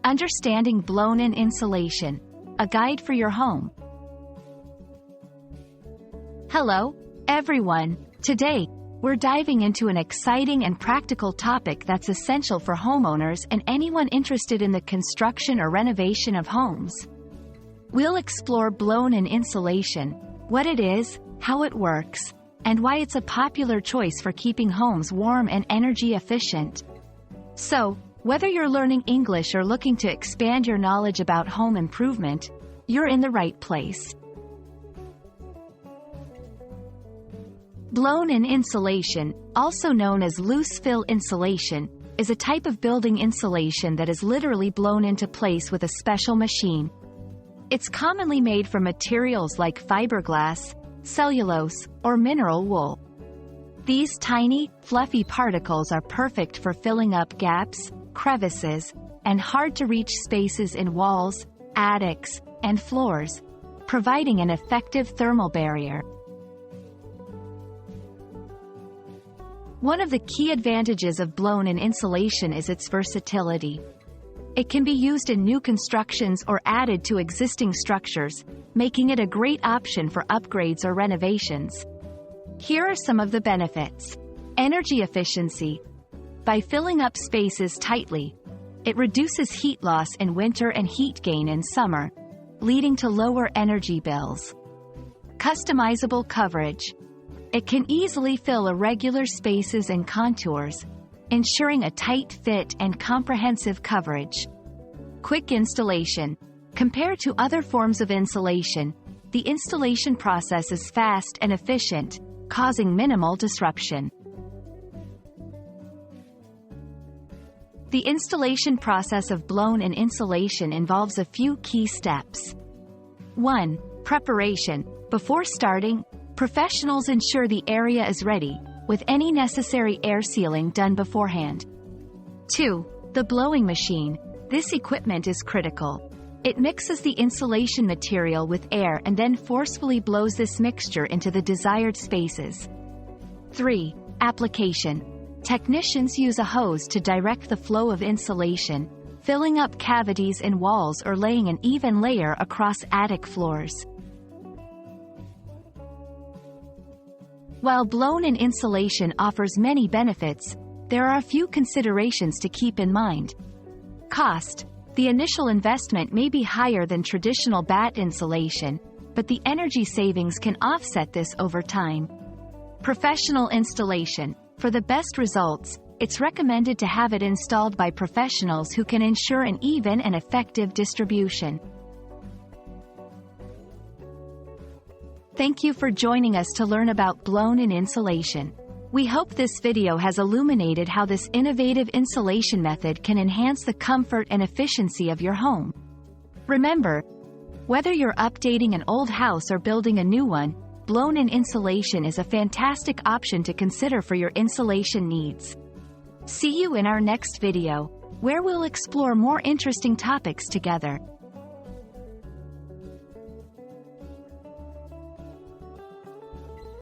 Understanding blown-in insulation, a guide for your home. Hello, everyone. Today, we're diving into an exciting and practical topic that's essential for homeowners and anyone interested in the construction or renovation of homes. We'll explore blown-in insulation, what it is, how it works, and why it's a popular choice for keeping homes warm and energy efficient. So, whether you're learning English or looking to expand your knowledge about home improvement, you're in the right place. Blown-in insulation, also known as loose-fill insulation, is a type of building insulation that is literally blown into place with a special machine. It's commonly made from materials like fiberglass, cellulose, or mineral wool. These tiny, fluffy particles are perfect for filling up gaps, crevices, and hard-to-reach spaces in walls, attics, and floors, providing an effective thermal barrier. One of the key advantages of blown-in insulation is its versatility. It can be used in new constructions or added to existing structures, making it a great option for upgrades or renovations. Here are some of the benefits. Energy efficiency. By filling up spaces tightly, it reduces heat loss in winter and heat gain in summer, leading to lower energy bills. Customizable coverage. It can easily fill irregular spaces and contours, ensuring a tight fit and comprehensive coverage. Quick installation. Compared to other forms of insulation, the installation process is fast and efficient, causing minimal disruption. The installation process of blown-in insulation involves a few key steps. 1. Preparation. Before starting, professionals ensure the area is ready, with any necessary air sealing done beforehand. 2. The blowing machine. This equipment is critical. It mixes the insulation material with air and then forcefully blows this mixture into the desired spaces. 3. Application. Technicians use a hose to direct the flow of insulation, filling up cavities in walls or laying an even layer across attic floors. While blown-in insulation offers many benefits, there are a few considerations to keep in mind. Cost. The initial investment may be higher than traditional batt insulation, but the energy savings can offset this over time. Professional installation. For the best results, it's recommended to have it installed by professionals who can ensure an even and effective distribution. Thank you for joining us to learn about blown-in insulation. We hope this video has illuminated how this innovative insulation method can enhance the comfort and efficiency of your home. Remember, whether you're updating an old house or building a new one, blown-in insulation is a fantastic option to consider for your insulation needs. See you in our next video, where we'll explore more interesting topics together.